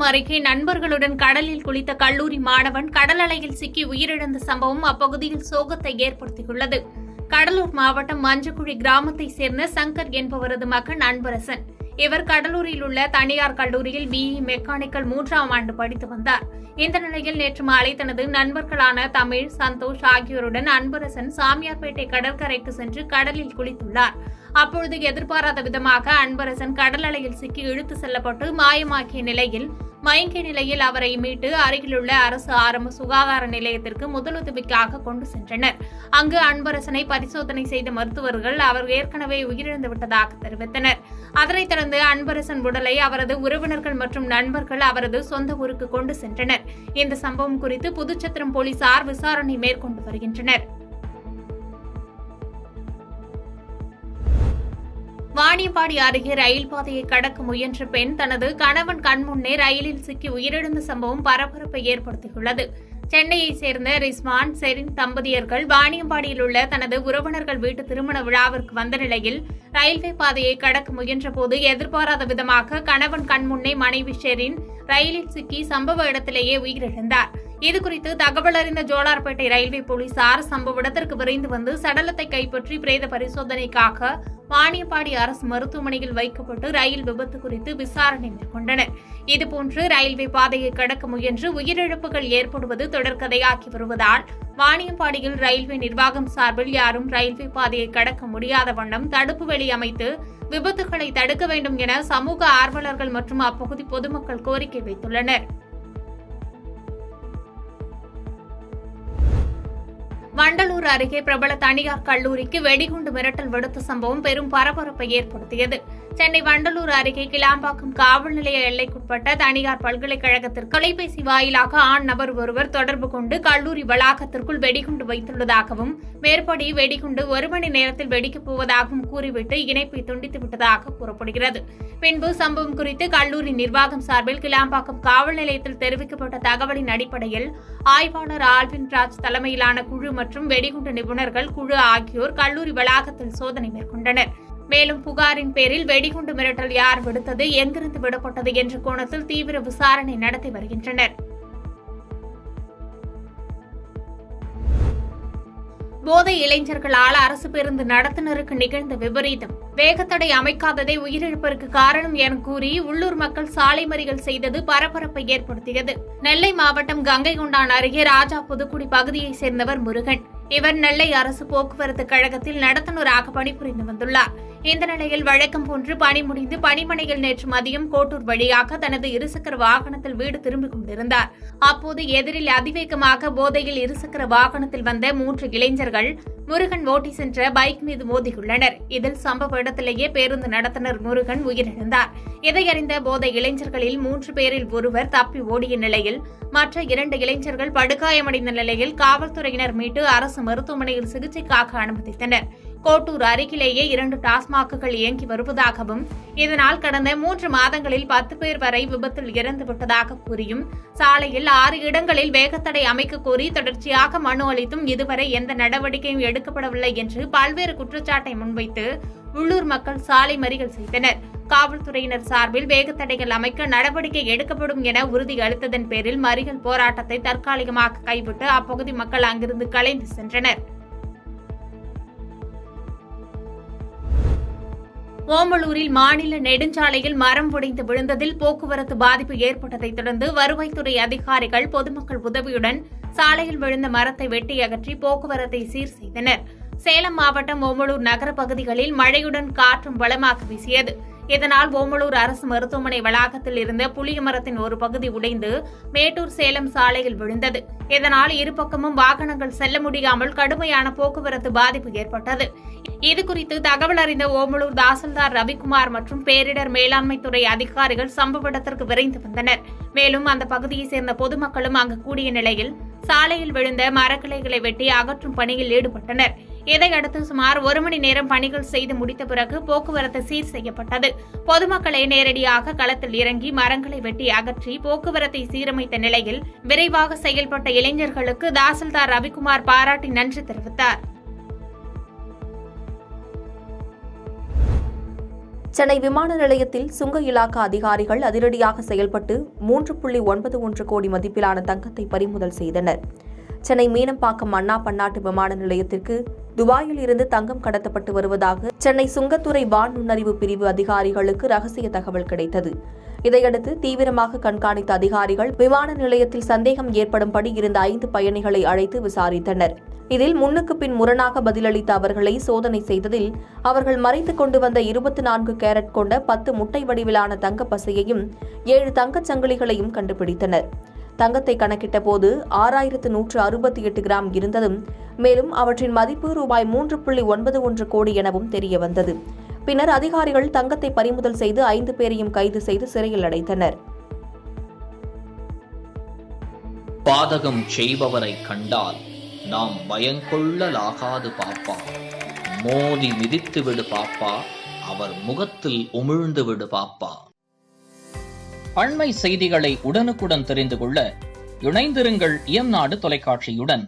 வடசேலம் அருகே நண்பர்களுடன் கடலில் குளித்த கல்லூரி மாணவன் கடல் அலையில் சிக்கி உயிரிழந்த சம்பவம் அப்பகுதியில் சோகத்தை ஏற்படுத்தியுள்ளது. கடலூர் மாவட்டம் மஞ்சக்குழி கிராமத்தைச் சேர்ந்த சங்கர் என்பவரது மகன் அன்பரசன். இவர் கடலூரில் உள்ள தனியார் கல்லூரியில் BE மெக்கானிக்கல் 3ஆம் ஆண்டு படித்து வந்தார். இந்த நிலையில் நேற்று மாலை தனது நண்பர்களான தமிழ், சந்தோஷ் ஆகியோருடன் அன்பரசன் சாமியார்பேட்டை கடற்கரைக்கு சென்று கடலில் குளித்துள்ளார். அப்பொழுது எதிர்பாராத விதமாக அன்பரசன் கடல் அலையில் சிக்கி இழுத்து செல்லப்பட்டு மாயமாக்கிய நிலையில் மயங்கிய நிலையில் அவரை மீட்டு அருகிலுள்ள அரசு ஆரம்ப சுகாதார நிலையத்திற்கு முதலுதவிக்காக கொண்டு சென்றனர். அங்கு அன்பரசனை பரிசோதனை செய்த மருத்துவர்கள் அவர் ஏற்கனவே உயிரிழந்து விட்டதாக தெரிவித்தனர். அதனைத் தொடர்ந்து அன்பரசன் உடலை அவரது உறவினர்கள் மற்றும் நண்பர்கள் அவரது சொந்த ஊருக்கு கொண்டு சென்றனர். இந்த சம்பவம் குறித்து புதுச்சத்திரம் போலீசார் விசாரணை மேற்கொண்டு வருகின்றனர். வாணியம்பாடி அருகே ரயில் பாதையை கடக்க முயன்ற பெண் தனது கணவன் கண்முன்னே ரயிலில் சிக்கி உயிரிழந்த சம்பவம் பரபரப்பை ஏற்படுத்தியுள்ளது. சென்னையைச் சேர்ந்த ரிஸ்வான் செரின் தம்பதியர்கள் வாணியம்பாடியில் உள்ள தனது உறவினர்கள் வீட்டு திருமண விழாவிற்கு வந்த நிலையில் ரயில்வே பாதையை கடக்க முயன்றபோது எதிர்பாராத விதமாக கணவன் கண்முன்னே மனைவி ஷெரின் ரயிலில் சிக்கி சம்பவ இடத்திலேயே உயிரிழந்தார். இதுகுறித்து தகவல் அறிந்த ஜோலார்பேட்டை ரயில்வே போலீசார் சம்பவ இடத்திற்கு விரைந்து வந்து சடலத்தை கைப்பற்றி பிரேத பரிசோதனைக்காக வாணியம்பாடி அரசு மருத்துவமனையில் வைக்கப்பட்டு ரயில் விபத்து குறித்து விசாரணை மேற்கொண்டனர். இதுபோன்று ரயில்வே பாதையை கடக்க முயன்று உயிரிழப்புகள் ஏற்படுவது தொடர்கதையாகி வருவதால் வாணியம்பாடியில் ரயில்வே நிர்வாகம் சார்பில் யாரும் ரயில்வே பாதையை கடக்க முடியாத வண்ணம் தடுப்பு வேலி அமைத்து விபத்துகளை தடுக்க வேண்டும் என சமூக ஆர்வலர்கள் மற்றும் அப்பகுதி பொதுமக்கள் கோரிக்கை வைத்துள்ளனர். வண்டலூர் அருகே பிரபல தனியார் கல்லூரிக்கு வெடிகுண்டு மிரட்டல் விடுத்த சம்பவம் பெரும் பரபரப்பை ஏற்படுத்தியது. சென்னை வண்டலூர் அருகே கிளாம்பாக்கம் காவல் நிலைய எல்லைக்குட்பட்ட தனியார் பல்கலைக்கழகத்திற்கு தொலைபேசி வாயிலாக ஆண் நபர் ஒருவர் தொடர்பு கொண்டு கல்லூரி வளாகத்திற்குள் வெடிகுண்டு வைத்துள்ளதாகவும் மேற்படி வெடிகுண்டு 1 மணி நேரத்தில் வெடிக்கப் போவதாகவும் கூறிவிட்டு இணைப்பை துண்டித்துவிட்டதாக கூறப்படுகிறது. பின்பு சம்பவம் குறித்து கல்லூரி நிர்வாகம் சார்பில் கிளாம்பாக்கம் காவல் நிலையத்தில் தெரிவிக்கப்பட்ட தகவலின் அடிப்படையில் ஆய்வாளர் ஆல்வின் ராஜ் தலைமையிலான குழு மற்றும் வெடிகுண்டு நிபுணர்கள் குழு ஆகியோர் கல்லூரி வளாகத்தில் சோதனை மேற்கொண்டனர். மேலும் புகாரின் பேரில் வெடிகுண்டு மிரட்டல் யார் விடுத்தது, எங்கிருந்து விடப்பட்டது என்ற கோணத்தில் தீவிர விசாரணை நடத்தி வருகின்றனர். போதை இளைஞர்களால் அரசு பேருந்து நடத்துனருக்கு நிகழ்ந்த விபரீதம். வேகத்தடை அமைக்காததே உயிரிழப்பிற்கு காரணம் என கூறி உள்ளூர் மக்கள் சாலை மறியல் செய்தது பரபரப்பை ஏற்படுத்தியது. நெல்லை மாவட்டம் கங்கைகொண்டான் அருகே ராஜா புதுக்குடி பகுதியைச் சேர்ந்தவர் முருகன். இவர் நெல்லை அரசு போக்குவரத்து கழகத்தில் நடத்துனராக பணிபுரிந்து வந்துள்ளார். இந்த நிலையில் வழக்கம் போன்று பணி முடிந்து பணிமனையில் நேற்று மதியம் கோட்டூர் வழியாக தனது இருசக்கர வாகனத்தில் வீடு திரும்பிக் கொண்டிருந்தார். அப்போது எதிரில் அதிவேகமாக போதையில் இருசக்கர வாகனத்தில் வந்த 3 இளைஞர்கள் முருகன் ஓட்டி சென்ற பைக் மீது மோதியுள்ளனர். இதில் சம்பவ இடத்திலேயே பேருந்து நடத்துனர் முருகன் உயிரிழந்தார். இதையறிந்த போதை இளைஞர்களில் 3 பேரில் ஒருவர் தப்பி ஓடிய நிலையில் மற்ற 2 இளைஞர்கள் படுகாயமடைந்த நிலையில் காவல்துறையினர் மீட்டு அரசு மருத்துவமனையில் சிகிச்சைக்காக அனுமதித்தனர். கோட்டூர் அருகிலேயே 2 டாஸ்மாக்குகள் இயங்கி வருவதாகவும் இதனால் கடந்த 3 மாதங்களில் 10 பேர் வரை விபத்தில் இறந்துவிட்டதாக கூறியும் சாலையில் 6 இடங்களில் வேகத்தடை அமைக்க கோரி தொடர்ச்சியாக மனு அளித்தும் இதுவரை எந்த நடவடிக்கையும் எடுக்கப்படவில்லை என்று பல்வேறு குற்றச்சாட்டை முன்வைத்து உள்ளூர் மக்கள் சாலை மறியல் செய்தனர். காவல்துறையினர் சார்பில் வேகத்தடைகள் அமைக்க நடவடிக்கை எடுக்கப்படும் என உறுதி அளித்ததன் பேரில் மறியல் போராட்டத்தை தற்காலிகமாக கைவிட்டு அப்பகுதி மக்கள் அங்கிருந்து கலைந்து சென்றனர். ஓமலூரில் மாநில நெடுஞ்சாலையில் மரம் உடைந்து விழுந்ததில் போக்குவரத்து பாதிப்பு ஏற்பட்டதைத் தொடர்ந்து வருவாய்த்துறை அதிகாரிகள் பொதுமக்கள் உதவியுடன் சாலையில் விழுந்த மரத்தை வெட்டி அகற்றி போக்குவரத்தை சீர் செய்தனர். சேலம் மாவட்டம் ஓமலூர் நகர பகுதிகளில் மழையுடன் காற்றும் பலமாக வீசியது. இதனால் ஓமலூர் அரசு மருத்துவமனை வளாகத்தில் இருந்த புளிய மரத்தின் ஒரு பகுதி உடைந்து மேட்டூர் சேலம் சாலையில் விழுந்தது. இதனால் இருபக்கமும் வாகனங்கள் செல்ல முடியாமல் கடுமையான போக்குவரத்து பாதிப்பு ஏற்பட்டது. இதுகுறித்து தகவல் அறிந்த ஓமலூர் தாசில்தார் ரவிக்குமார் மற்றும் பேரிடர் மேலாண்மை துறை அதிகாரிகள் சம்பவ இடத்திற்கு விரைந்து வந்தனர். மேலும் அந்த பகுதியைச் சேர்ந்த பொதுமக்களும் அங்கு கூடிய நிலையில் சாலையில் விழுந்த மரக்கிளைகளை வெட்டி அகற்றும் பணியில் ஈடுபட்டனர். இதையடுத்து சுமார் 1 மணி நேரம் பணிகள் செய்து முடித்த பிறகு போக்குவரத்து சீர் செய்யப்பட்டது. பொதுமக்களே நேரடியாக களத்தில் இறங்கி மரங்களை வெட்டி அகற்றி போக்குவரத்தை சீரமைத்த நிலையில் விரைவாக செயல்பட்ட இளைஞர்களுக்கு தாசில்தார் ரவிக்குமார் பாராட்டி நன்றி தெரிவித்தார். சென்னை விமான நிலையத்தில் சுங்க இலாக்கா அதிகாரிகள் அதிரடியாக செயல்பட்டு 3.91 கோடி மதிப்பிலான தங்கத்தை பறிமுதல் செய்தனர். சென்னை மீனம்பாக்கம் அண்ணா பன்னாட்டு விமான நிலையத்திற்கு துபாயில் இருந்து தங்கம் கடத்தப்பட்டு வருவதாக சென்னை சுங்கத்துறை வான் நுண்ணறிவு பிரிவு அதிகாரிகளுக்கு ரகசிய தகவல் கிடைத்தது. இதையடுத்து தீவிரமாக கண்காணித்த அதிகாரிகள் விமான நிலையத்தில் சந்தேகம் ஏற்படும்படி இருந்த 5 பயணிகளை அழைத்து விசாரித்தனர். இதில் முன்னுக்கு பின் முரணாக பதிலளித்த அவர்களை சோதனை செய்ததில் அவர்கள் மறைத்துக் கொண்டு வந்த 24 கேரட் கொண்ட 10 முட்டை வடிவிலான தங்கப்பசையையும் 7 தங்கச் சங்கிலிகளையும் கண்டுபிடித்தனர். தங்கத்தை கணக்கிட்ட போது 6168 கிராம் இருந்ததும், மேலும் அவற்றின் மதிப்பு ரூபாய் 3.91 கோடி எனவும் தெரியவந்தது. பின்னர் அதிகாரிகள் தங்கத்தை பறிமுதல் செய்து 5 பேரையும் கைது செய்து சிறையில் அடைத்தனர். பாதகம் செய்பவரை கண்டால் நாம் பயங்கொள்ளலாகாது பாப்பா, மோதி மிதித்து விடு பாப்பா, அவர் முகத்தில் உமிழ்ந்து விடு பாப்பா. அண்மை செய்திகளை உடனுக்குடன் தெரிந்து கொள்ள இணைந்திருங்கள் இயம்நாடு தொலைக்காட்சியுடன்.